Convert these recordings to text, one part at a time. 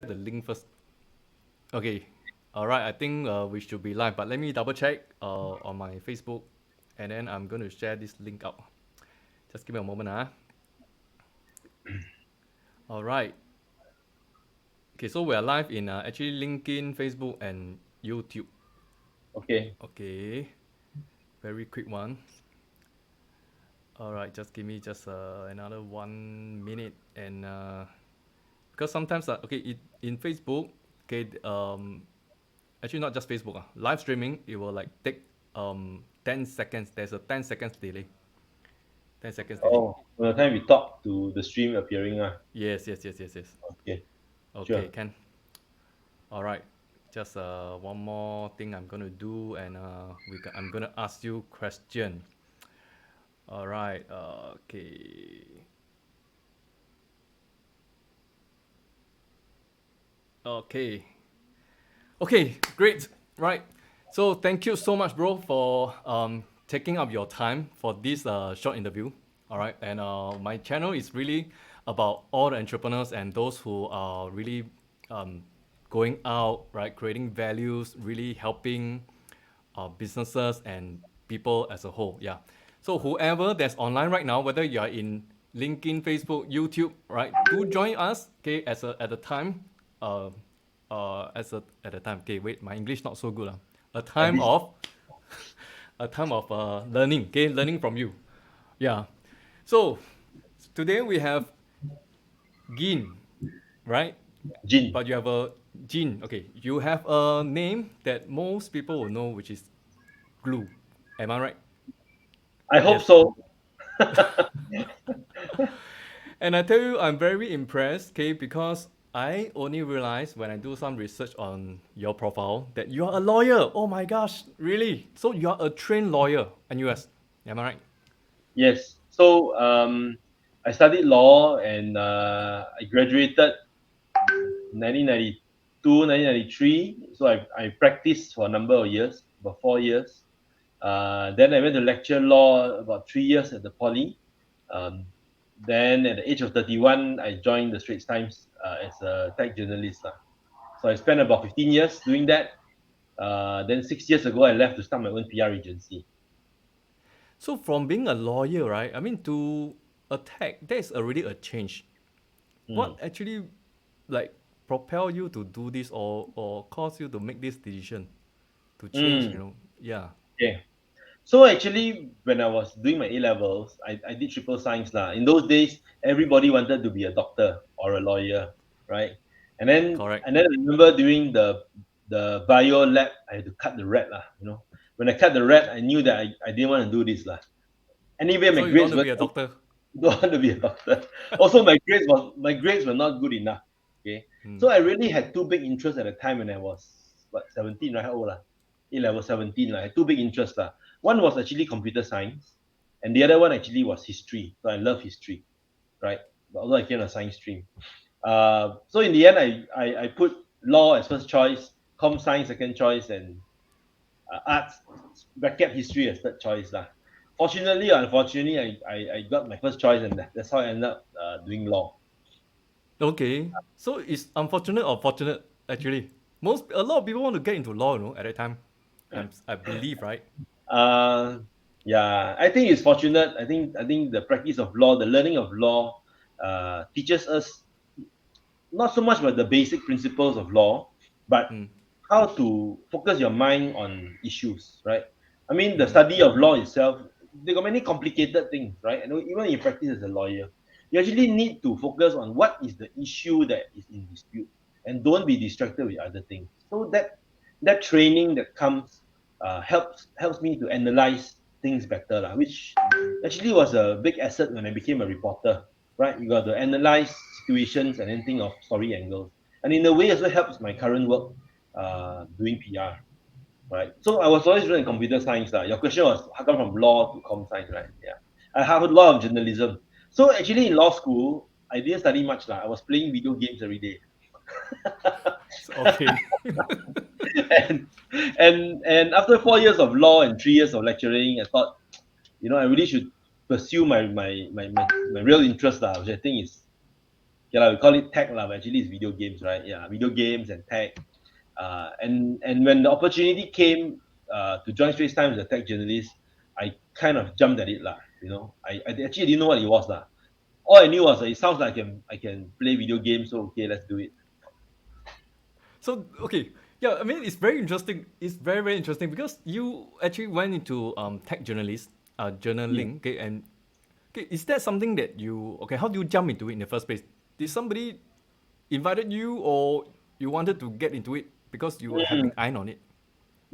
the link first. Okay. All right. I think we should be live, but let me double check on my Facebook, and then I'm going to share this link out. Just give me a moment, All right. Okay. So we are live in actually LinkedIn, Facebook, and YouTube. Okay. Okay. Very quick one. All right. Just give me just another 1 minute, and because sometimes okay in Facebook, okay actually not just Facebook live streaming it will like take 10 seconds. There's a 10 seconds delay. 10 seconds delay. Oh, from the time we talk to the stream appearing. Yes. Okay, Okay, sure. can. All right. Just one more thing I'm gonna do, and I'm gonna ask you question. All right. Okay. Okay. Okay. Great. Right. So thank you so much, bro, for taking up your time for this short interview. All right. And my channel is really about all the entrepreneurs and those who are really um, going out, right, creating values, really helping businesses and people as a whole. Yeah. So whoever that's online right now, whether you are in LinkedIn, Facebook, YouTube, right, do join us. Okay, as a at the time, uh, at the time. Okay, wait, my English not so good. A At time this, of learning. Okay, learning from you. Yeah. So today we have Gin, right? Gin. But you have a Gin. Okay, you have a name that most people will know, which is Glue. Am I right? I hope Yes. so. And I tell you, I'm very impressed, okay, because I only realized when I do some research on your profile that you're a lawyer. Oh my gosh, really? So you're a trained lawyer in US. Am I right? Yes. So I studied law and I graduated 1992, 1993. So I practiced for a number of years, about 4 years. Then I went to lecture law about 3 years at the poly. Um, then at the age of 31, I joined the Straits Times as a tech journalist. So I spent about 15 years doing that. Then 6 years ago, I left to start my own PR agency. So from being a lawyer, right? I mean, to a tech, that's already a change. What Mm. actually like propel you to do this or cause you to make this decision to change, Mm. Yeah. Okay. So actually, when I was doing my A levels, I did triple science lah. In those days, everybody wanted to be a doctor or a lawyer, right? Correct. And then I remember during the bio lab, I had to cut the rat lah. When I cut the rat, I knew that I didn't want to do this lah. Anyway, my So you don't grades want to were be a doctor? don't want to be a doctor. Also, my grades were not good enough. Okay, Hmm. so I really had two big interests at the time when I was 17, right? How old lah? I was 17 lah. I had two big interests lah. One was actually computer science, and the other one actually was history. So I love history, right? But although I came on a science stream, so in the end, I put law as first choice, com science second choice, and arts bracket history as third choice lah. Fortunately or unfortunately, I got my first choice, and that's how I ended up doing law. Okay. So it's unfortunate or fortunate actually. A lot of people want to get into law, at that time. I believe, right? Uh, yeah, I think it's fortunate. I think the practice of law, the learning of law, teaches us not so much about the basic principles of law, but Hmm. how to focus your mind on issues, right? I mean, the Hmm. study of law itself, they got many complicated things, right? And even if you practice as a lawyer, you actually need to focus on what is the issue that is in dispute, and don't be distracted with other things. So that training that comes helps me to analyze things better, lah, which actually was a big asset when I became a reporter, right? You got to analyze situations and then think of story angles, and in a way, also helps my current work doing PR, right? So I was always doing computer science. Your question was how come from law to com science, right? Yeah. I have a lot of journalism. So actually in law school, I didn't study much. I was playing video games every day. Okay. and after 4 years of law and 3 years of lecturing, I thought, I really should pursue my real interest, which I think is Okay, we call it tech lah, but actually it's video games, right? Yeah, video games and tech. And when the opportunity came to join Straits Times as a tech journalist, I kind of jumped at it lah. I actually didn't know what it was lah. All I knew was it sounds like I can play video games, so okay, let's do it. So okay, yeah, I mean it's very interesting. It's very very interesting because you actually went into tech journalist, Mm. journaling. Okay, and okay, is that something that you okay? How do you jump into it in the first place? Did somebody invited you, or you wanted to get into it because you have Mm. been eyeing on it?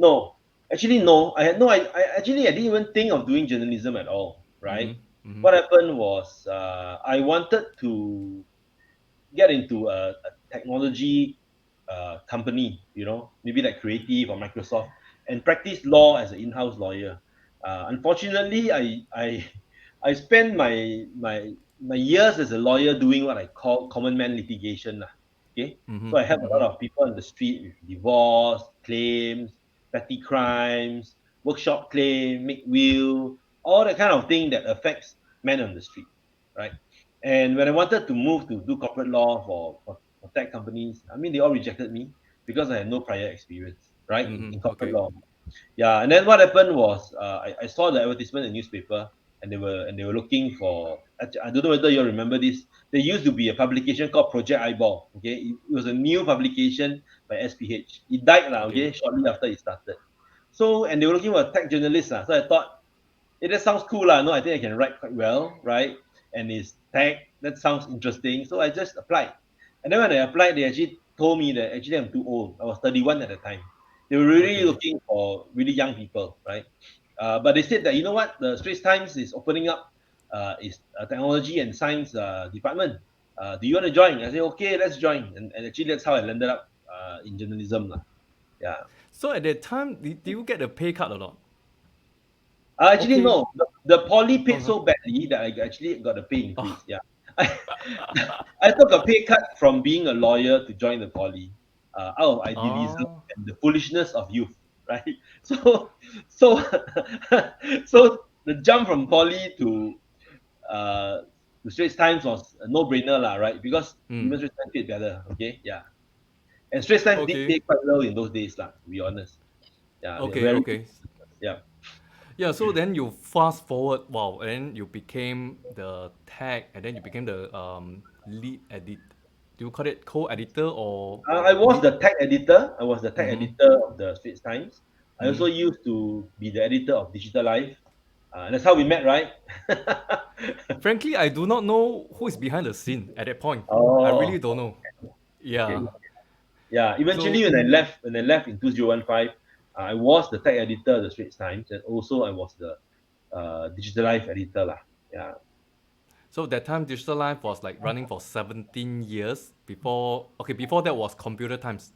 No, actually no. I had no. I didn't even think of doing journalism at all. Right. Mm-hmm. Mm-hmm. What happened was I wanted to get into a technology company, maybe like Creative or Microsoft, and practice law as an in-house lawyer. Unfortunately, I spent my years as a lawyer doing what I call common man litigation. Okay, Mm-hmm. so I help a lot Mm-hmm. of people on the street with divorce, claims, petty crimes, workshop claim, make will, all the kind of thing that affects men on the street, right? And when I wanted to move to do corporate law for tech companies, I mean, they all rejected me because I had no prior experience, right, in Mm-hmm. corporate Okay. law. Yeah, and then what happened was I saw the advertisement in the newspaper, and they were looking for. I don't know whether you remember this. There used to be a publication called Project Eyeball. Okay, it was a new publication by SPH. It died now. Okay. Okay, shortly after it started. So and they were looking for a tech journalist. So I thought, hey, that sounds cool lah. No, I think I can write quite well, right? And it's tech. That sounds interesting. So I just applied. And then when I applied, they actually told me that actually I'm too old. I was 31 at the time. They were really Okay. looking for really young people, right? But they said that, you know what, the Straits Times is opening up its technology and science department. Do you want to join? I said, okay, let's join. And actually, that's how I landed up in journalism. Lah. Yeah. So at that time, did you get a pay cut or not? Actually, Okay. no. The poly Oh paid no. so badly that I actually got a pay Oh. increase. Yeah, I, I took a pay cut from being a lawyer to join the poly, out of idealism Oh. and the foolishness of youth. Right. So, so, so the jump from poly uh, to Straits Times was a no-brainer, lah. Right? Because Mm. even Straits Times paid better. Okay. Yeah. And Straits Times did Okay. pay quite well in those days, lah. To be honest. Yeah, they're Okay. very. Okay. Yeah. Yeah, so then you fast forward, wow, and then you became the tag, and then you became the lead edit. Do you call it co-editor or I was lead? the tech editor. I was the tech Mm-hmm. editor of the Straits Times. I Mm-hmm. also used to be the editor of Digital Life. And that's how we met, right? Frankly, I do not know who is behind the scene at that point. I really Oh, don't know. okay. Yeah. Yeah. Eventually, So when I left in 2015, I was the tech editor of the Straits Times, and also I was the Digital Life editor, lah. Yeah. so that time Digital Life was like running for 17 years before okay, before that was Computer Times.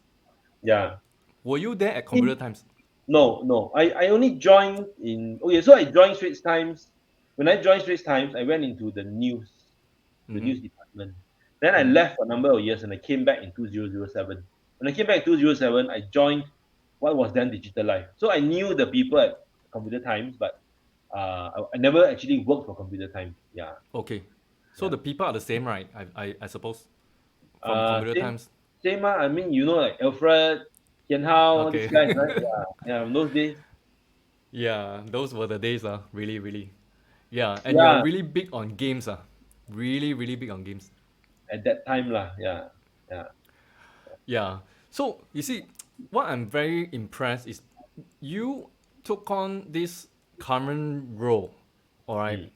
Yeah. Were you there at Computer Times? No, no. I only joined in. Okay, so I joined Straits Times. When I joined Straits Times, I went into the Mm-hmm. news department. Then I Mm-hmm. left for a number of years and I came back in 2007. When I came back in 2007, I joined what was then Digital Life. So I knew the people at Computer Times, but I never actually worked for Computer Times. Yeah, Okay. So yeah. the people are the same, right? I suppose from Computer Same, Times. same. I mean, like Alfred, Tian Hao, all these Okay. guys, right? Yeah, yeah. In those days, Yeah, those were the days, really, really. Yeah, and you're yeah. really big on games, really, really big on games. At that time, lah. Yeah, yeah. Yeah. So you see, what I'm very impressed is you took on this current role, all right,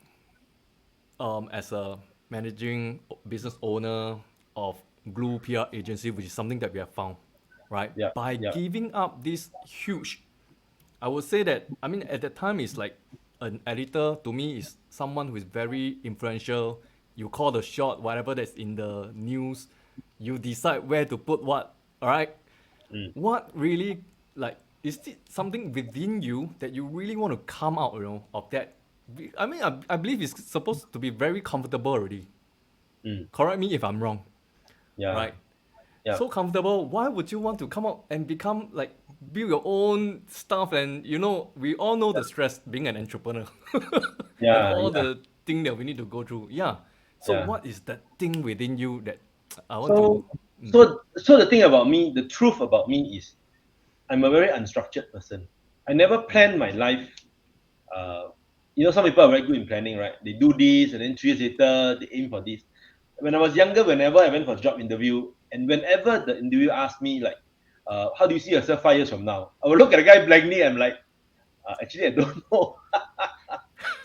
Mm, as a managing business owner of GlooPR agency, which is something that we have found, right? yeah, By yeah. giving up this huge, I would say that, I mean, at that time, it's like an editor to me is someone who is very influential. You call the shot, whatever that's in the news, you decide where to put what, all right? Mm, What really, like, is it something within you that you really want to come out, of that? I mean, I believe it's supposed to be very comfortable already. mm, Correct me if I'm wrong, yeah, right? yeah, So comfortable, why would you want to come out and become like build your own stuff? And we all know the stress being an entrepreneur and yeah, all yeah, the thing that we need to go through. Yeah. So yeah. what is that thing within you that I want to. So, Mm, so the thing about me, the truth about me is, I'm a very unstructured person. I never mm, plan my life. Uh, some people are very good in planning, right? They do this, and then 3 years later, they aim for this. When I was younger, whenever I went for a job interview, and whenever the interviewer asked me, like, how do you see yourself 5 years from now? I would look at the guy blankly. I'm like, actually, I don't know.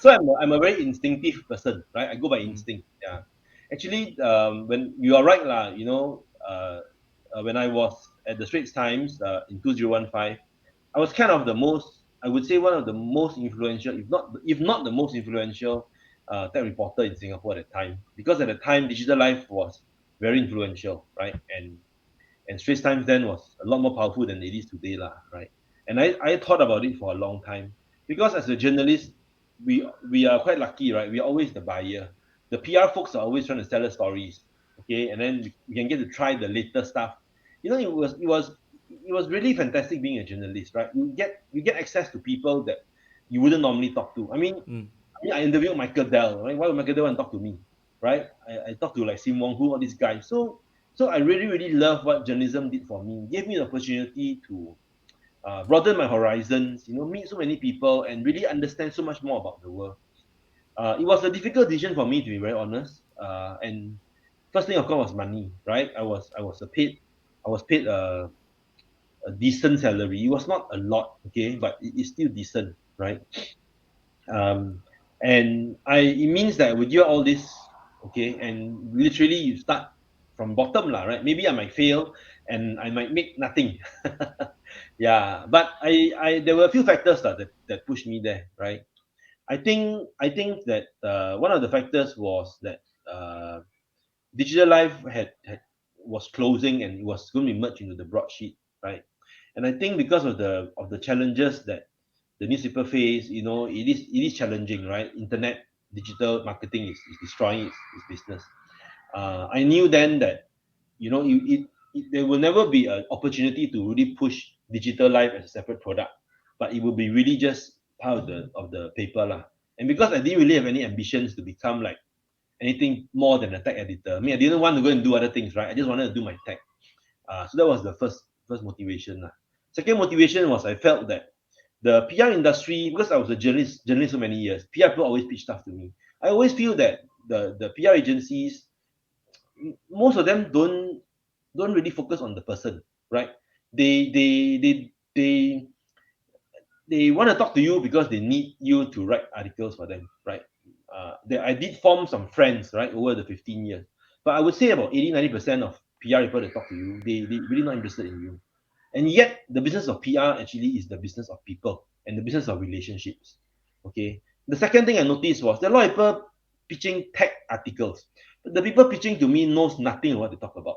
So I'm a very instinctive person, right? I go by mm, instinct. Yeah. Actually, when you are right, lah, when I was at the Straits Times in 2015, I was kind of the most, I would say one of the most influential, if not the most influential tech reporter in Singapore at the time. Because at the time, digital life was very influential, right? And Straits Times then was a lot more powerful than it is today, lah, right? And I thought about it for a long time because as a journalist, we are quite lucky, right? We are always the buyer. The PR folks are always trying to sell us stories, okay, and then we can get to try the latest stuff. It was really fantastic being a journalist, right? You get access to people that you wouldn't normally talk to. mm, I interviewed Michael Dell, right? Why would Michael Dell want to talk to me, right? I talked to like Sim Wong Hu, all these guys. So I really, really love what journalism did for me. It gave me the opportunity to broaden my horizons, meet so many people and really understand so much more about the world. It was a difficult decision for me, to be very honest. And first thing, of course, was money, right? I was paid a decent salary. It was not a lot, okay, but it is still decent, right? um, and it means that with you all this, okay, and literally you start from bottom lah, right? Maybe I might fail and I might make nothing. Yeah, but I there were a few factors that pushed me there, right? I think that one of the factors was that digital life had was closing and it was going to be merged into the broadsheet, right? And I think because of the challenges that the newspaper face, it is challenging, right? Internet digital marketing is destroying its business. I knew then that there will never be an opportunity to really push digital life as a separate product, but it will be really just part of the paper lah. And because I didn't really have any ambitions to become like anything more than a tech editor. I didn't want to go and do other things, right? I just wanted to do my tech. So that was the first motivation lah. Second motivation was I felt that the PR industry, because I was a journalist so many years, PR people always pitch stuff to me. I always feel that the PR agencies, most of them don't really focus on the person, right? They they they they they want to talk to you because they need you to write articles for them, right? I did form some friends, right, over the 15 years. But I would say about 80-90% of PR people that talk to you, they really not interested in you. And yet, the business of PR actually is the business of people and the business of relationships. Okay. The second thing I noticed was there are a lot of people pitching tech articles. But the people pitching to me knows nothing of what they talk about.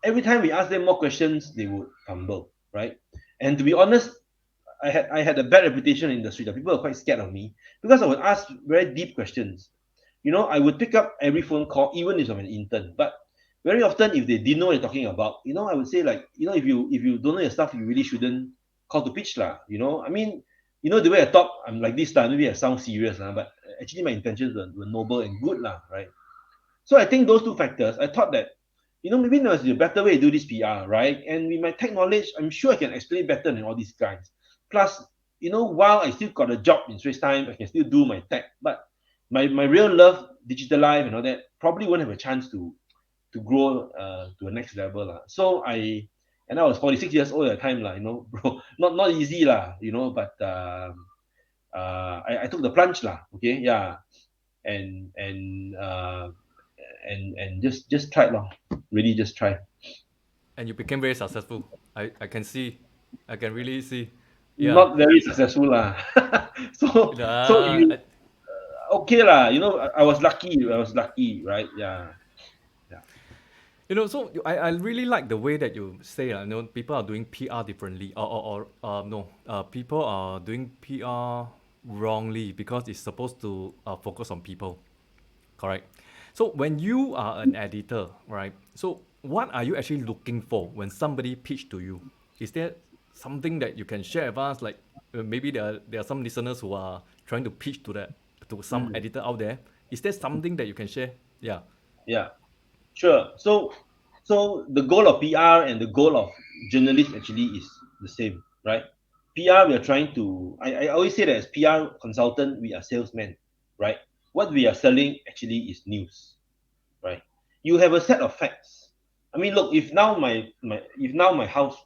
Every time we ask them more questions, they would fumble, right? And to be honest, I had a bad reputation in the industry that people were quite scared of me because I would ask very deep questions. I would pick up every phone call, even if I'm an intern. But very often, if they didn't know what you're talking about, I would say like, if you don't know your stuff, you really shouldn't call to pitch lah. The way I talk, I'm like this lah. Maybe I sound serious lah, but actually my intentions were noble and good lah, right? So I think those two factors, I thought that, maybe there's a better way to do this PR, right? And with my tech knowledge, I'm sure I can explain it better than all these guys. Plus, while I still got a job in Swiss time, I can still do my tech. But my real love, digital life and all that, probably won't have a chance to grow to a next level lah. And I was 46 years old at the time lah, bro, not easy lah, but I took the plunge lah, okay, yeah, and just tried lah, really just try. and you became very successful. I can see, I can really see. Yeah. Not very successful lah. So Uh, you I, okay lah, I was lucky, right? Yeah, yeah. So I really like the way that you say, people are doing PR differently, or no, people are doing PR wrongly because it's supposed to focus on people. Correct. So when you are an editor, right? So what are you actually looking for when somebody pitch to you? Is there something that you can share with us? Like maybe there are some listeners who are trying to pitch to some Mm, editor out there. Is there something that you can share? Yeah. yeah, sure. So So the goal of PR and the goal of journalists actually is the same, right? PR, we are trying to, I always say that as PR consultant, we are salesmen, right? What we are selling actually is news, right? You have a set of facts. I mean, look, if now my house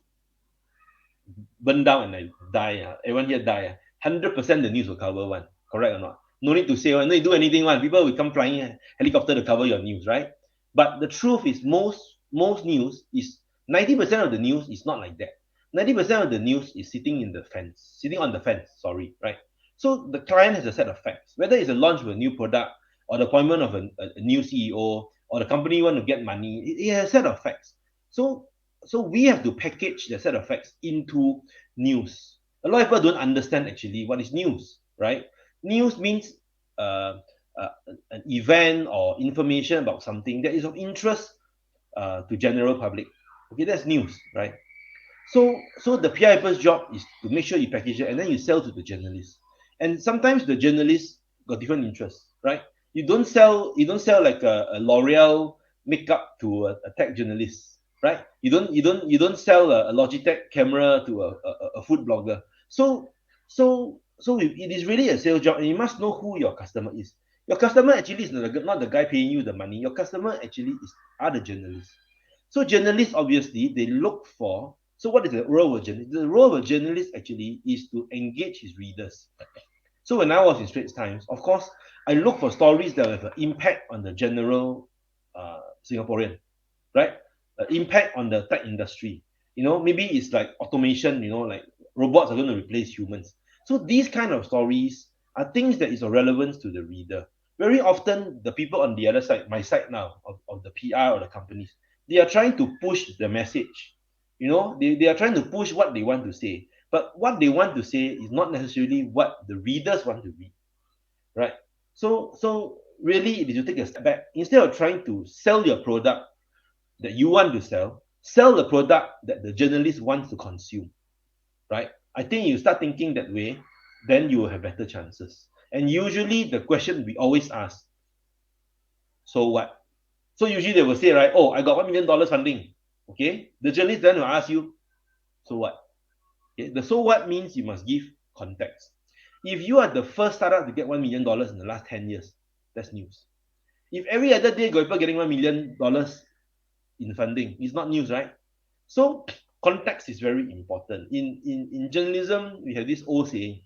burn down and I die, everyone here die, 100% the news will cover one. Correct or not? No need to say one, no need to do anything one. People will come flying helicopter to cover your news, right? But the truth is most news is 90% of the news is not like that. 90% of the news is sitting on the fence, sorry, right? So the client has a set of facts, whether it's a launch of a new product or the appointment of a new CEO or the company want to get money, it has a set of facts. So we have to package the set of facts into news. A lot of people don't understand actually what is news, right? News means uh, uh, an event or information about something that is of interest to general public. Okay, that's news, right? So the PR people's job is to make sure you package it and then you sell to the journalists. And sometimes the journalists got different interests, right? You don't sell like a L'Oreal makeup to a tech journalist, right? You don't sell a Logitech camera to a food blogger. So it is really a sales job, and you must know who your customer is. Your customer actually is not the guy paying you the money. Your customer actually are the journalists. So journalists obviously they look for. So what is the role of a journalist? The role of a journalist actually is to engage his readers. So when I was in Straits Times, of course, I look for stories that have an impact on the general Singaporean, right? Impact on the tech industry. Maybe it's like automation. Like robots are going to replace humans. So these kind of stories are things that is of relevance to the reader. Very often, the people on the other side, my side now, of the PR or the companies, they are trying to push the message. They are trying to push what they want to say. But what they want to say is not necessarily what the readers want to read, right? So really, if you take a step back, instead of trying to sell your product that you want to sell the product that the journalist wants to consume, right? I think you start thinking that way, then you will have better chances. And usually the question we always ask, so what? So usually they will say, right, oh, I got $1 million funding. Okay. The journalist then will ask you, so what? Okay. The so what means you must give context. If you are the first startup to get $1 million in the last 10 years, that's news. If every other day got people getting $1 million in funding, it's not news, right? So context is very important. In journalism, we have this old saying,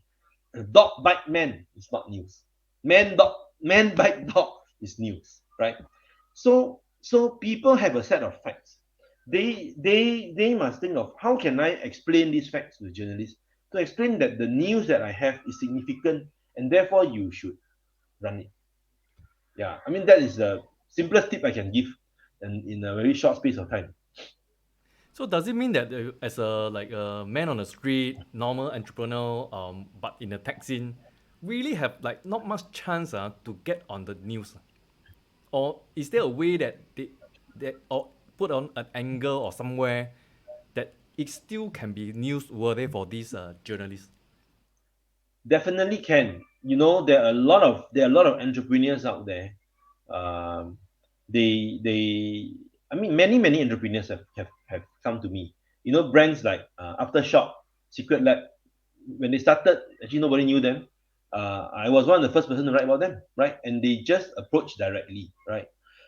dog bite man is not news. Man bite dog is news, right? So people have a set of facts. They must think of how can I explain these facts to the journalists to explain that the news that I have is significant and therefore you should run it. Yeah, I mean that is the simplest tip I can give in a very short space of time. So does it mean that as a like a man on the street, normal entrepreneur, but in the tech scene, really have like not much chance to get on the news? Or is there a way that they or put on an angle or somewhere that it still can be newsworthy for these journalists? Definitely can. There are a lot of entrepreneurs out there. Um, they I mean many entrepreneurs have come to me. Brands like Aftershock, Secret Lab, when they started, actually nobody knew them. I was one of the first person to write about them, right? And they just approached directly, right?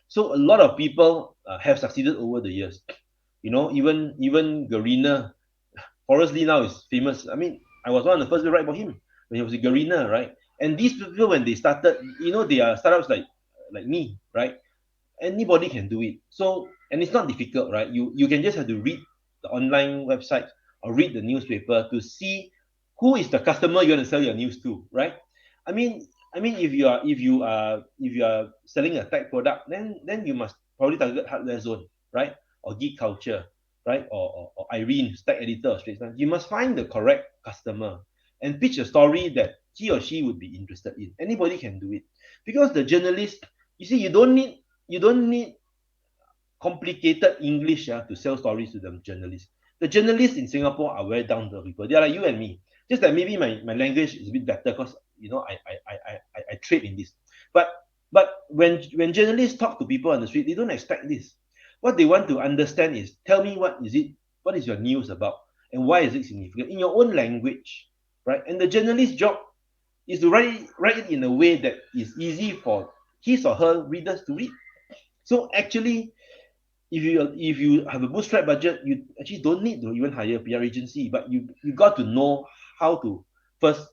So a lot of people have succeeded over the years. Even Garena, Forrest Lee now is famous. I mean, I was one of the first to write about him when he was a Garena, right? And these people, when they started, they are startups like me, right? Anybody can do it. So, and it's not difficult, right? You can just have to read the online website or read the newspaper to see who is the customer you're going to sell your news to, right? I mean, if you are selling a tech product, then you must probably target hardware zone, right? Or geek culture, right? Or Irene, tech editor of Straits Times. You must find the correct customer and pitch a story that he or she would be interested in. Anybody can do it because the journalist, you see, you don't need complicated English to sell stories to the journalists. The journalists in Singapore are very down to earth people. They are like you and me. Just that maybe my language is a bit better because I trade in this. But when journalists talk to people on the street, they don't expect this. What they want to understand is, tell me what is your news about, and why is it significant in your own language, right? And the journalist's job is to write it in a way that is easy for his or her readers to read. So actually, if you have a bootstrap budget, you actually don't need to even hire a PR agency, but you got to know how to first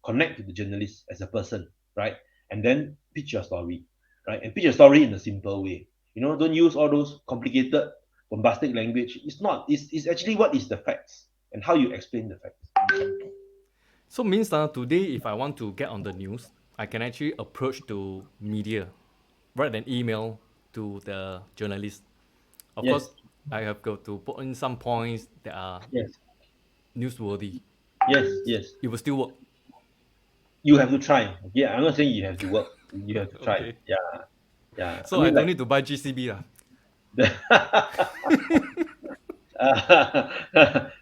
connect to the journalist as a person, right? And then pitch your story, right? And pitch your story in a simple way. Don't use all those complicated, bombastic language. It's not. It's actually what is the facts and how you explain the facts. So means that today, if I want to get on the news, I can actually approach to media, write an email to the journalist. Of course, Yes, I have got to put in some points that are yes, newsworthy. yes, yes. It will still work. You have to try. Yeah, I'm not saying you have to work. You have to try. Okay. Yeah, yeah. I So I mean, don't like need to buy GCB lah. the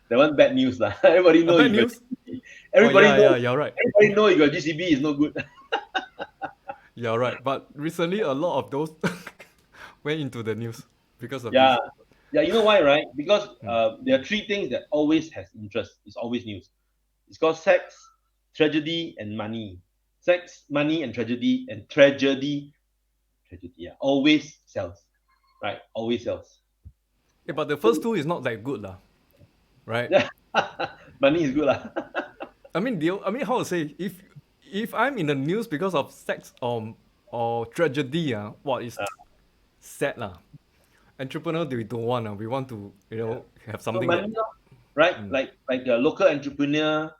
that one bad news lah. Everybody A know bad you got news? GCB. Oh Everybody yeah, know. yeah, you're right. Everybody know you got GCB is no good. You're right. But recently, a lot of those went into the news because of Yeah, this. yeah. You know why, right? Because Mm. there are three things that always has interest. It's always news. It's called sex, tragedy, and money. Sex, money, and tragedy, tragedy. Yeah, always sells, right? Always sells. Yeah, but the first two is not that good lah, right? Yeah, money is good lah. How to say, if I'm in the news because of sex or tragedy, what is sad lah. Entrepreneur, we don't want. We want to, Yeah. have So something that. money, lor, right? Mm. Like a local entrepreneur.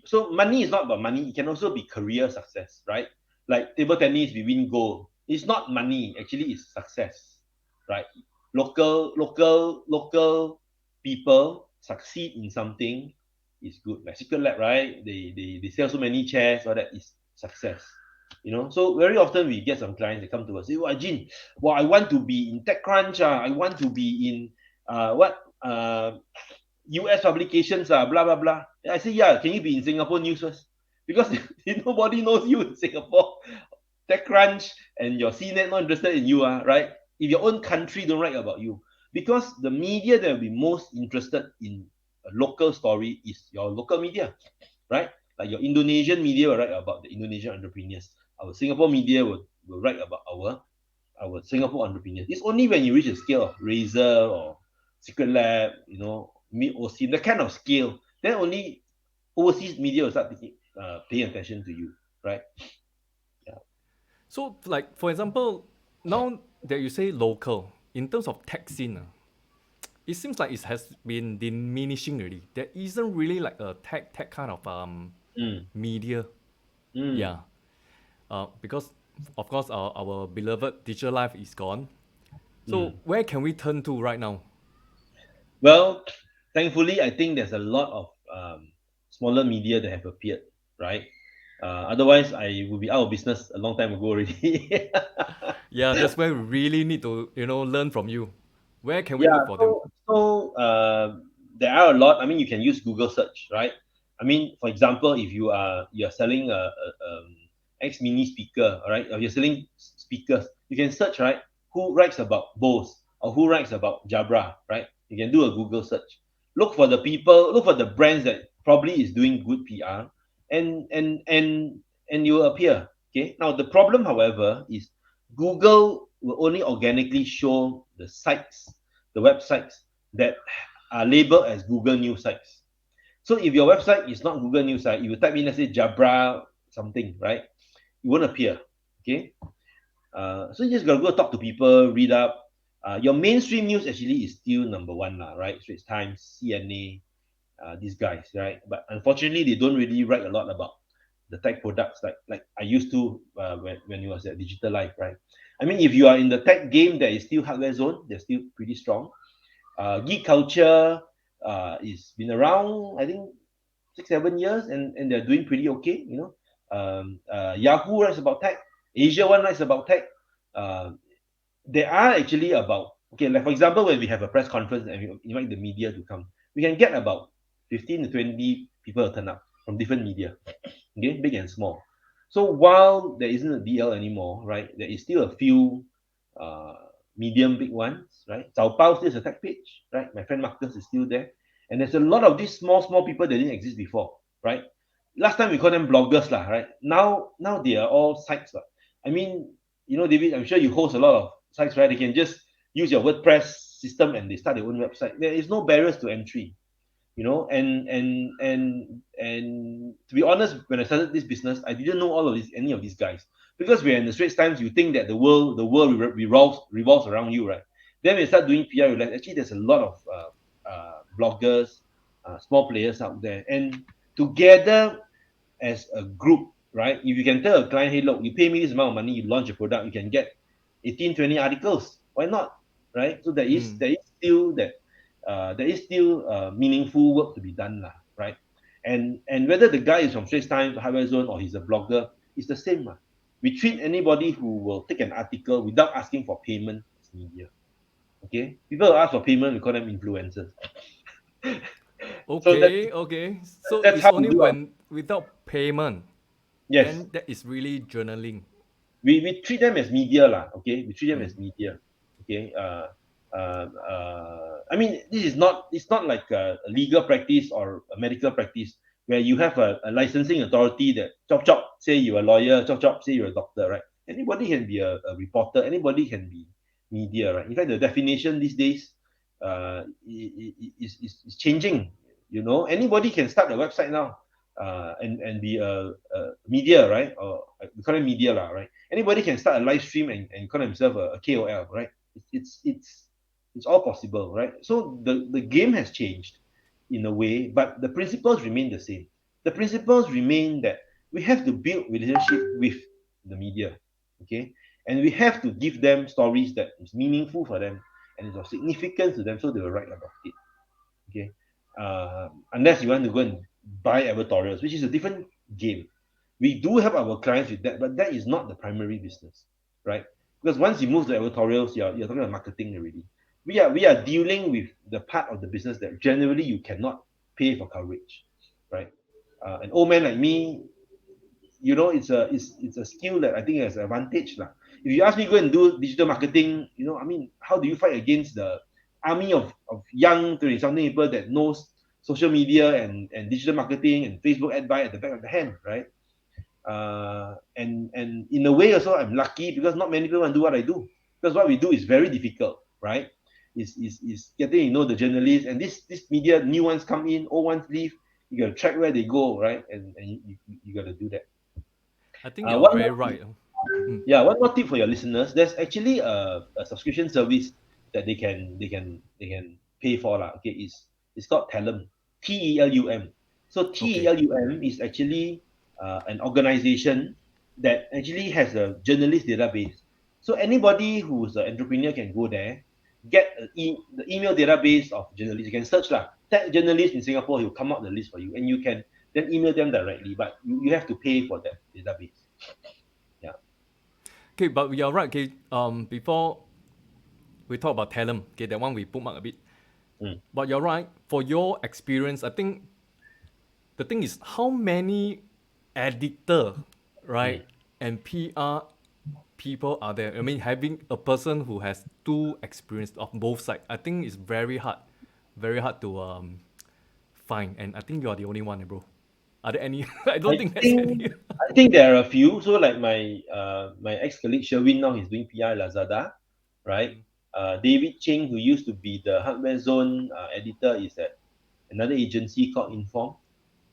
So money is not about money. It can also be career success, right? Like table tennis, we win gold. It's not money. Actually, it's success, right? Local people succeed in something is good. Like Secret Lab, right? They sell so many chairs. All that is success. So very often we get some clients that come to us say, "Well, Jin, well, I want to be in TechCrunch. I want to be in what US publications, blah blah blah." I say, "Yeah, can you be in Singapore news first? Because nobody knows you in Singapore. TechCrunch and your CNET not interested in you, right? If your own country don't write about you, because the media that will be most interested in a local story is your local media, right? Like your Indonesian media will write about the Indonesian entrepreneurs. Our Singapore media will write about our Singapore entrepreneurs. It's only when you reach a scale of Razer or Secret Lab, Meet OSIM, that kind of scale, then only overseas media will start paying attention to you, right? Yeah. So, like for example, now that you say local, in terms of tech scene, it seems like it has been diminishing already. There isn't really like a tech kind of Mm, media. mm, Yeah. Because of course our beloved digital life is gone. mm. So where can we turn to right now? Well, thankfully, I think there's a lot of smaller media that have appeared, right? Otherwise, I would be out of business a long time ago already. Yeah, that's where we really need to learn from you. Where can we Yeah, look for them? so there are a lot. I mean, you can use Google search, right? I mean, for example, if you're selling a X mini speaker, all right, or you're selling speakers, you can search, right? Who writes about Bose or who writes about Jabra, right? You can do a Google search. Look for the brands that probably is doing good PR, and and and and you will appear. Okay. Now the problem, however, is Google will only organically show the websites that are labeled as Google News sites. So if your website is not Google News site, you type in, let's say, Jabra something, right? It won't appear. Okay. So you just gotta go talk to people, read up. Your mainstream news actually is still number one, lah, right? Straits Times, CNA, these guys, right? But unfortunately, they don't really write a lot about the tech products like I used to when it was at Digital Life, right? I mean, if you are in the tech game, there is still Hardware Zone. They're still pretty strong. Geek Culture is been around, I think, 6 7 years, and they're doing pretty okay. Yahoo writes about tech. Asia One writes about tech. Uh, they are actually about, okay, like for example, when we have a press conference and we invite the media to come, we can get about 15 to 20 people to turn up from different media, okay, big and small. So while there isn't a DL anymore, right, there is still a few uh, medium big ones, right? Zhao Bao still is a tech page, right? My friend Marcus is still there. And there's a lot of these small people that didn't exist before, right? Last time we call them bloggers, lah, right? Now they are all sites. Lah. I mean, David, I'm sure you host a lot of sites, right? They can just use your WordPress system and they start their own website. There is no barriers to entry, and to be honest, when I started this business, I didn't know all of these any of these guys, because we're in the Straits Times. You think that the world revolves around you, right? Then when you start doing PR, you realize actually there's a lot of bloggers, small players out there, and together as a group, right? If you can tell a client, hey, look, you pay me this amount of money, you launch a product, you can get 18, 20 articles. Why not? Right? So there is Mm. there is still that there is still meaningful work to be done, lah, right? And whether the guy is from Straits Times, Highway Zone, or he's a blogger, it's the same. Lah. We treat anybody who will take an article without asking for payment as media. Okay? People who ask for payment, we call them influencers. So Okay, okay. So that's it's how we only do our when without payment, yes. then that is really journaling. We treat them as media lah, okay? We treat them Mm. as media, okay? I mean, this is not, it's not like a legal practice or a medical practice where you have a licensing authority that chop chop say you're a lawyer, chop chop say you're a doctor, right? Anybody can be a reporter, anybody can be media, right? In fact, the definition these days is changing. Anybody can start a website now and be a media, right? Or we call it media, lah, right? Anybody can start a live stream and call themselves a KOL, right? It's all possible, right? So the game has changed in a way, but the principles remain the same. The principles remain that we have to build relationship with the media, okay? And we have to give them stories that is meaningful for them and is of significance to them, so they will write about it. Okay, unless you want to go and buy advertorials, which is a different game. We do help our clients with that, but that is not the primary business, right? Because once you move to advertorials, you're talking about marketing already. We are dealing with the part of the business that generally you cannot pay for coverage, right? An old man like me, it's a skill that I think has an advantage lah. If you ask me go and do digital marketing, I mean, how do you fight against the army of young 20 something people that knows social media and digital marketing and Facebook ad buy at the back of the hand, right? And in a way also I'm lucky because not many people want to do what I do, because what we do is very difficult, right? Is getting the journalists, and this media, new ones come in, old ones leave. You got to track where they go, right? And you got to do that. I think you're One very more right. tip, Mm. yeah, one more tip for your listeners. There's actually a subscription service that they can pay for lah. Okay, it's called Telum, Telum. So Okay. Telum is actually an organization that actually has a journalist database. So anybody who's an entrepreneur can go there, get the email database of journalists. You can search lah, tag journalists in Singapore. He'll come up the list for you, and you can then email them directly. But you have to pay for that database. Yeah. Okay, but you're right. Okay, before we talk about talent, okay, that one we bookmark a bit. Mm. But you're right. For your experience, I think the thing is how many editor, Mm. right, and PR people are there. I mean, having a person who has two experience of both sides, I think is very hard to find. And I think you are the only one, bro. Are there any? I don't I think there's think any. I think there are a few. So like my ex colleague Sherwin, now he's doing PR Lazada, right? Mm. David Cheng, who used to be the Hardware Zone editor, is at another agency called Inform.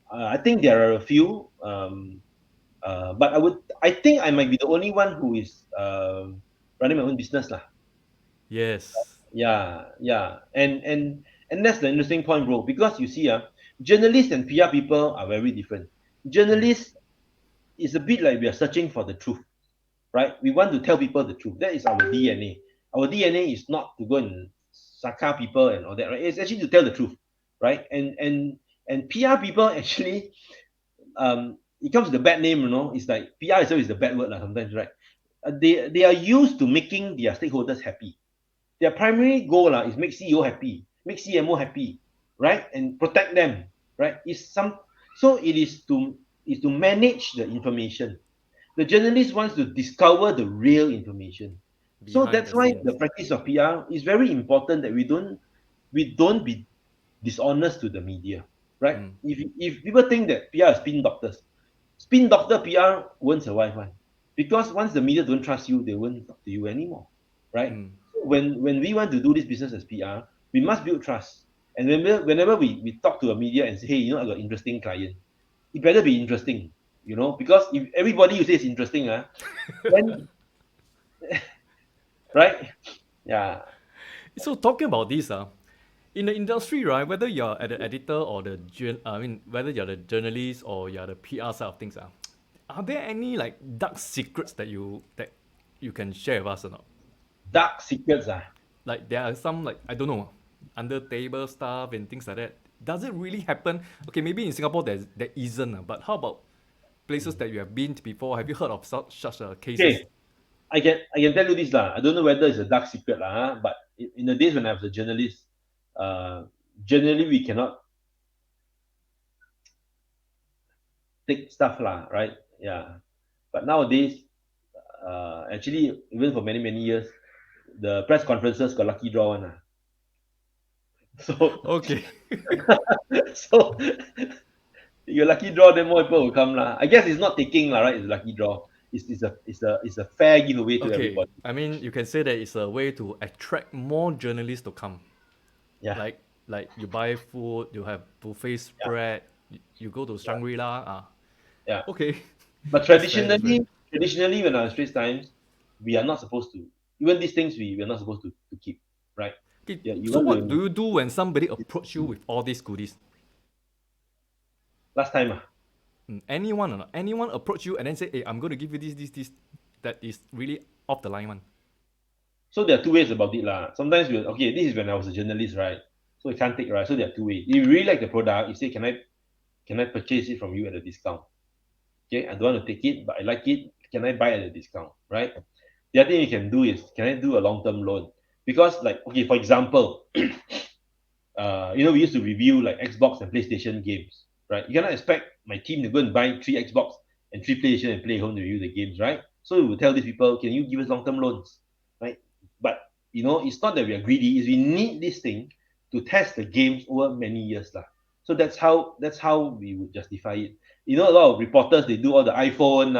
I think there are a few, but I think I might be the only one who is running my own business lah. Yes. Yeah, and that's the interesting point, bro. Because you see, journalists and PR people are very different. Mm. Journalists is a bit like we are searching for the truth, right? We want to tell people the truth. That is our DNA. Our DNA is not to go and saka people and all that, right? It's actually to tell the truth, right? And PR people actually, it comes with a bad name, It's like PR itself is the bad word, sometimes, right? They are used to making their stakeholders happy. Their primary goal is make CEO happy, make CMO happy, right? And protect them, right? So it is to manage the information. The journalist wants to discover the real information. So behind that's the why the scenes. practice of PR is very important that we don't be dishonest to the media, right? Mm, If people think that PR is spin doctors, spin doctor PR won't survive one, because once the media don't trust you, they won't talk to you anymore, right? mm. So when we want to do this business as PR, we must build trust. And whenever we talk to a media and say, hey, I got interesting client, it better be interesting, because if everybody you say is interesting, then right? Yeah. So talking about this, in the industry, right? Whether you're at the editor or I mean, whether you're the journalist or you're the PR side of things, are there any like dark secrets that you can share with us or not? Dark secrets. Like there are some like I don't know, under table stuff and things like that. Does it really happen? Okay, maybe in Singapore there isn't, but how about places that you have been to before? Have you heard of such cases? Okay, I can tell you this lah. I don't know whether it's a dark secret lah, but in the days when I was a journalist, uh, generally we cannot take stuff lah, right? Yeah. But nowadays, actually, even for many many years, the press conferences got lucky draw one lah. So Okay. so you lucky draw, then more people will come lah. I guess it's not taking lah, right? It's a lucky draw. It's a fair giveaway to Okay, everybody. I mean you can say that it's a way to attract more journalists to come. Yeah, Like you buy food, you have buffet yeah, spread, you go to yeah, Shangri-La. yeah. Okay, But that's fair. That's fair. traditionally, when I was Straits Times, we are not supposed to, even these things we are not supposed to keep, right? Okay, Yeah, you so want what to do you do when somebody approach you with all these goodies? last time. Anyone or not? Anyone approach you and then say, "Hey, I'm going to give you this," that is really off the line one. So there are two ways about it lah. Sometimes we okay, this is when I was a journalist, right? So you can't take, right? So there are two ways. If you really like the product, you say, can I purchase it from you at a discount? Okay, I don't want to take it, but I like it. Can I buy at a discount? Right? The other thing you can do is, can I do a long-term loan? Because like, okay, for example, we used to review like Xbox and PlayStation games, right? You cannot expect my team to go and buy three Xbox and three PlayStation and play home to review the games, right? So we will tell these people, can you give us long-term loans, right? But it's not that we are greedy; is we need this thing to test the games over many years, lah. So that's how we would justify it. A lot of reporters they do all the iPhone,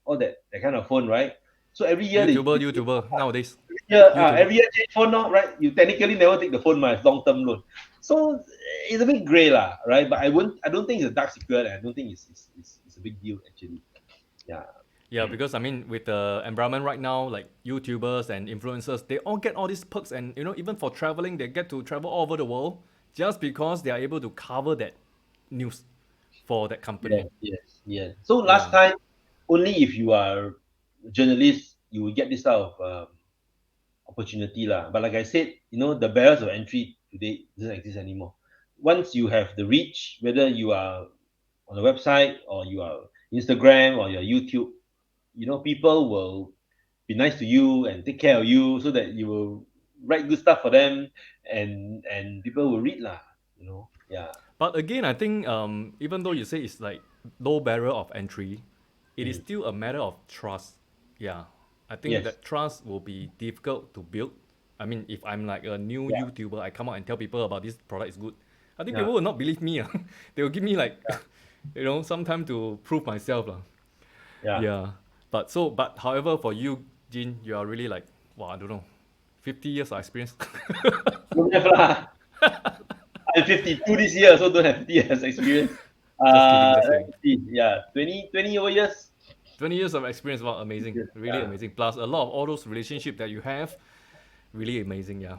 all that kind of phone, right? So every year YouTuber nowadays. every YouTuber. year change phone, no, right? You technically never take the phone, my long-term loan. So it's a bit gray, lah, right? But I don't think it's a dark secret. I don't think it's a big deal actually. Yeah, Yeah, because I mean, with the environment right now, like YouTubers and influencers, they all get all these perks, and even for traveling, they get to travel all over the world just because they are able to cover that news for that yes, company. yes, yes. So last Yeah. time, only if you are a journalist, you will get this type of opportunity, lah. But like I said, the barriers of entry today doesn't exist anymore. Once you have the reach, whether you are on the website or you are Instagram or your YouTube, people will be nice to you and take care of you so that you will write good stuff for them, and people will read lah. Yeah. But again, I think even though you say it's like low barrier of entry, it is Mm. still a matter of trust. Yeah, I think Yes. that trust will be difficult to build. I mean, if I'm like a new Yeah. YouTuber, I come out and tell people about this product is good. I think Yeah. people will not believe me. They will give me like, some time to prove myself. Yeah. Yeah. But however, for you, Jin, you are really like, wow, I don't know, 50 years of experience. Don't have lah. I'm 52 this year, so don't have 50 years experience. Just kidding, just Let kidding. me see. Yeah, 20 over years. 20 years of experience, wow, amazing, really Yeah. amazing. Plus a lot of all those relationships that you have, really amazing, yeah.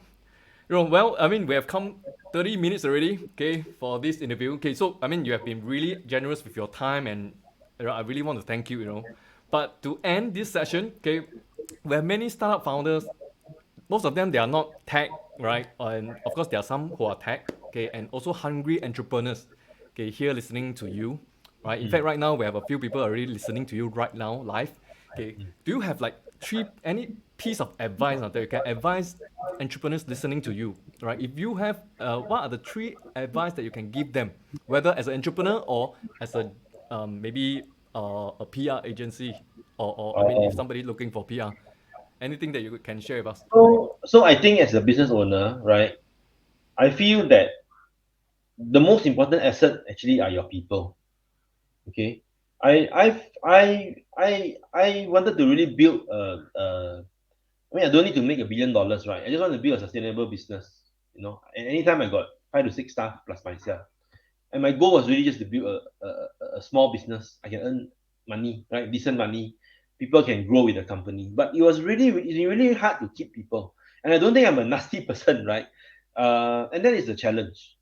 Well, I mean, we have come 30 minutes already, okay, for this interview. Okay, so I mean, you have been really generous with your time, and I really want to thank you. But to end this session, okay, we have many startup founders. Most of them, they are not tech, right? And of course, there are some who are tech, okay, and also hungry entrepreneurs, okay, here listening to you, right? In fact, Mm. right now we have a few people already listening to you right now live. Okay, do you have like any piece of advice that you can advise entrepreneurs listening to you, right? If you have, what are the three advice that you can give them, whether as an entrepreneur or as a maybe a PR agency, or I mean, if Um, somebody looking for PR. Anything that you can share with us? So I think as a business owner, right, I feel that the most important asset actually are your people. Okay, I wanted to really build I mean, I don't need to make $1 billion, right? I just want to build a sustainable business, And anytime I got 5 to 6 staff plus myself, and my goal was really just to build a small business. I can earn money, right? Decent money. People can grow with the company. But it's really hard to keep people. And I don't think I'm a nasty person, right? And that is the challenge,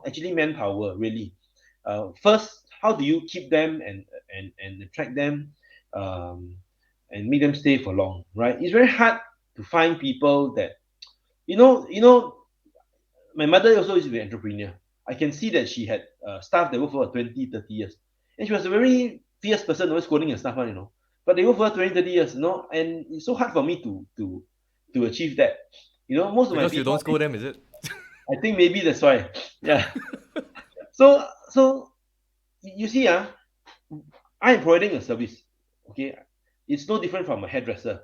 actually manpower, really. First, how do you keep them and attract them um, and make them stay for long, right? It's very hard to find people that, my mother also used to be an entrepreneur. I can see that she had staff that worked for her 20, 30 years. And she was a very fierce person, always scolding her staff. But they worked for her 20, 30 years, and it's so hard for me to achieve that. Most of my Because you don't people, scold them, is it? I think maybe that's why. Yeah. So you see, I am providing a service. Okay. It's no different from a hairdresser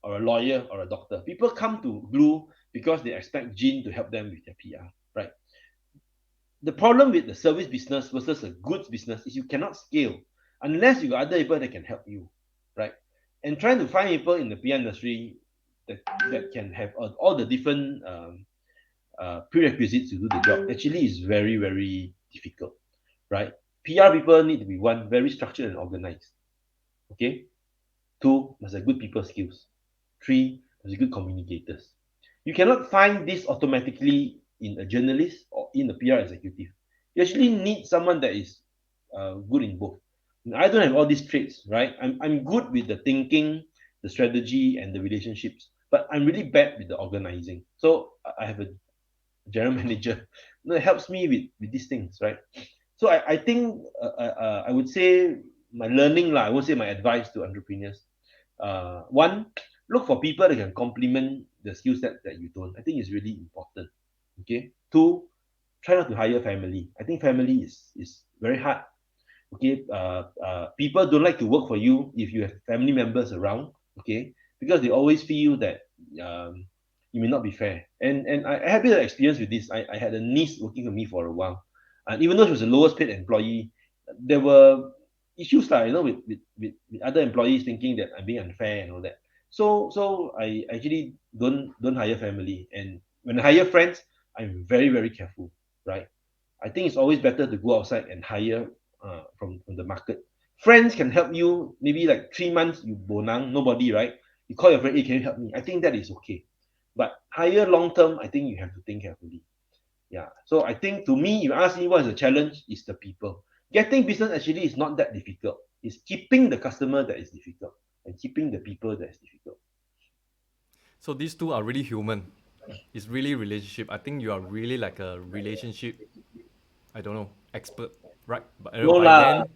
or a lawyer or a doctor. People come to Glue because they expect Gin to help them with their PR, right? The problem with the service business versus a goods business is you cannot scale unless you got other people that can help you, right? And trying to find people in the PR industry that, that can have all the different prerequisites to do the job actually is very, very difficult, right? PR people need to be one, very structured and organized. Okay. Two, must have good people skills. Three, must be good communicators. You cannot find this automatically in a journalist or in a PR executive. You actually need someone that is good in both. I don't have all these traits, right? I'm good with the thinking, the strategy, and the relationships, but I'm really bad with the organizing. So I have a general manager that helps me with these things, right? So I think I would say my learning, I won't say my advice to entrepreneurs. One, look for people that can complement the skill set that you don't. I think it's really important. Okay. Two, try not to hire family. I think family is very hard. Okay. People don't like to work for you if you have family members around. Okay, because they always feel that you may not be fair. And I had a bit of experience with this. I had a niece working for me for a while, and even though she was the lowest paid employee, there were issues like with other employees thinking that I'm being unfair and all that. So I actually don't hire family, and when I hire friends, I'm very very careful, right? I think it's always better to go outside and hire from the market. Friends can help you maybe like 3 months you bonang nobody, right? You call your friend, hey, can you help me? I think that is okay. But higher long term, I think you have to think carefully. Yeah. So I think to me, if you ask me what is the challenge, is the people. Getting business actually is not that difficult. It's keeping the customer that is difficult and keeping the people that is difficult. So these two are really human. It's really relationship. I think you are really like a relationship, I don't know, expert, right? But No by lah, then,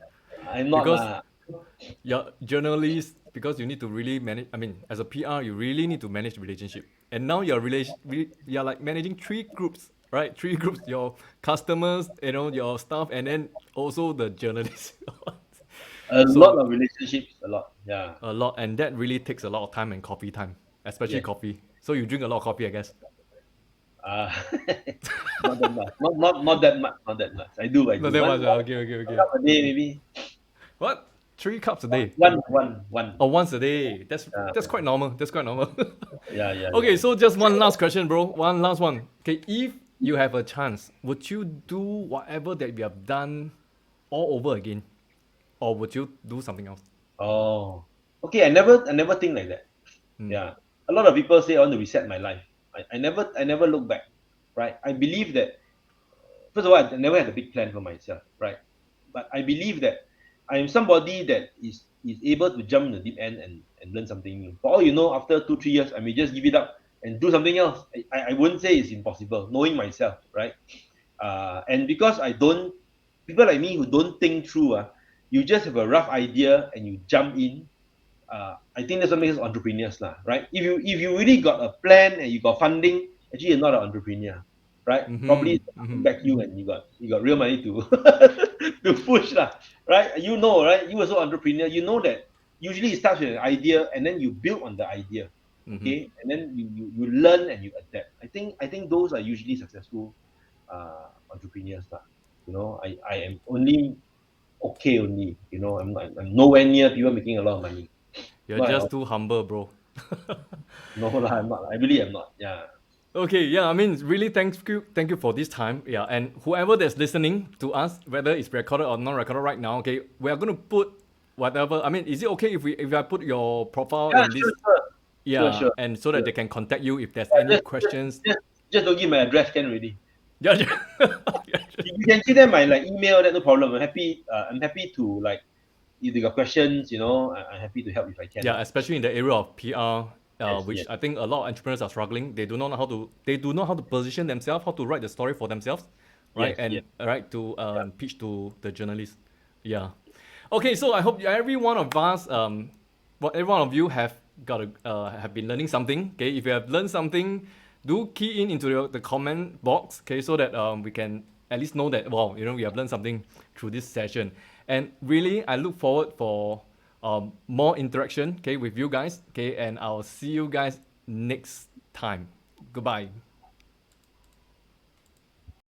I'm not because lah. you're journalist, because you need to really manage. I mean, as a PR, you really need to manage the relationship. And now you're like managing three groups, right? Three groups: your customers, your staff, and then also the journalists. A lot So of relationships, a lot. Yeah. a lot, and that really takes a lot of time and coffee time, especially Yes. coffee. So you drink a lot of coffee, I guess. Uh, not that much. Not that much. Not that much. I do. I Not do. that One, much. one, Okay, okay, one okay. cup a day, maybe. What? 3 cups a day? One. Oh, once a day. That's Yeah. quite normal. That's quite normal. Yeah. Yeah. Yeah. Okay, so just one last question, bro. One last one. Okay, if you have a chance, would you do whatever that you have done all over again, or would you do something else? Oh. Okay. I never think like that. Hmm. Yeah. A lot of people say I want to reset my life. I never look back. Right. I believe that first of all, I never had a big plan for myself. Right. But I believe that I am somebody that is able to jump in the deep end and learn something new. For all you know, after 2 3 years, I may just give it up and do something else. I wouldn't say it's impossible, knowing myself, right? And because I don't, people like me who don't think through, you just have a rough idea and you jump in. I think that's what makes us entrepreneurs, lah, right? If you really got a plan and you got funding, actually you're not an entrepreneur, right? Mm-hmm. Probably Mm-hmm. back you and you got real money to to push, lah, right? You know, right? You also entrepreneur, you know that usually it starts with an idea and then you build on the idea. okay, and then you learn and you adapt. I think those are usually successful entrepreneurs lah. I am only okay only. I'm nowhere near people making a lot of money. You're Not at just all. too humble, bro. No lah, I'm not. I really am not. Yeah. Okay, yeah, I mean, really thank you for this time. Yeah, and whoever that's listening to us, whether it's recorded or not recorded right now, okay, we are gonna put whatever. I mean, is it okay if I put your profile Yeah, in sure, this? sure. Sure, Yeah, sure. and so that Sure. they can contact you if there's any Just, just, questions. just, just don't give my address, can already. Yeah, yeah. Yeah, You can give them my email. That no problem. I'm happy. I'm happy to if they got questions. I'm happy to help if I can. yeah, especially in the area of PR, Yes, which yes, I think a lot of entrepreneurs are struggling. They do not know how to position themselves, how to write the story for themselves, right? yes, yes. And right to Yeah. pitch to the journalists. Yeah. Okay, so I hope every one of us, every one of you have been learning something. Okay, if you have learned something, do key into the comment box. Okay, so that we can at least know that we have learned something through this session. And really, I look forward for more interaction. Okay, with you guys. Okay, and I'll see you guys next time. Goodbye.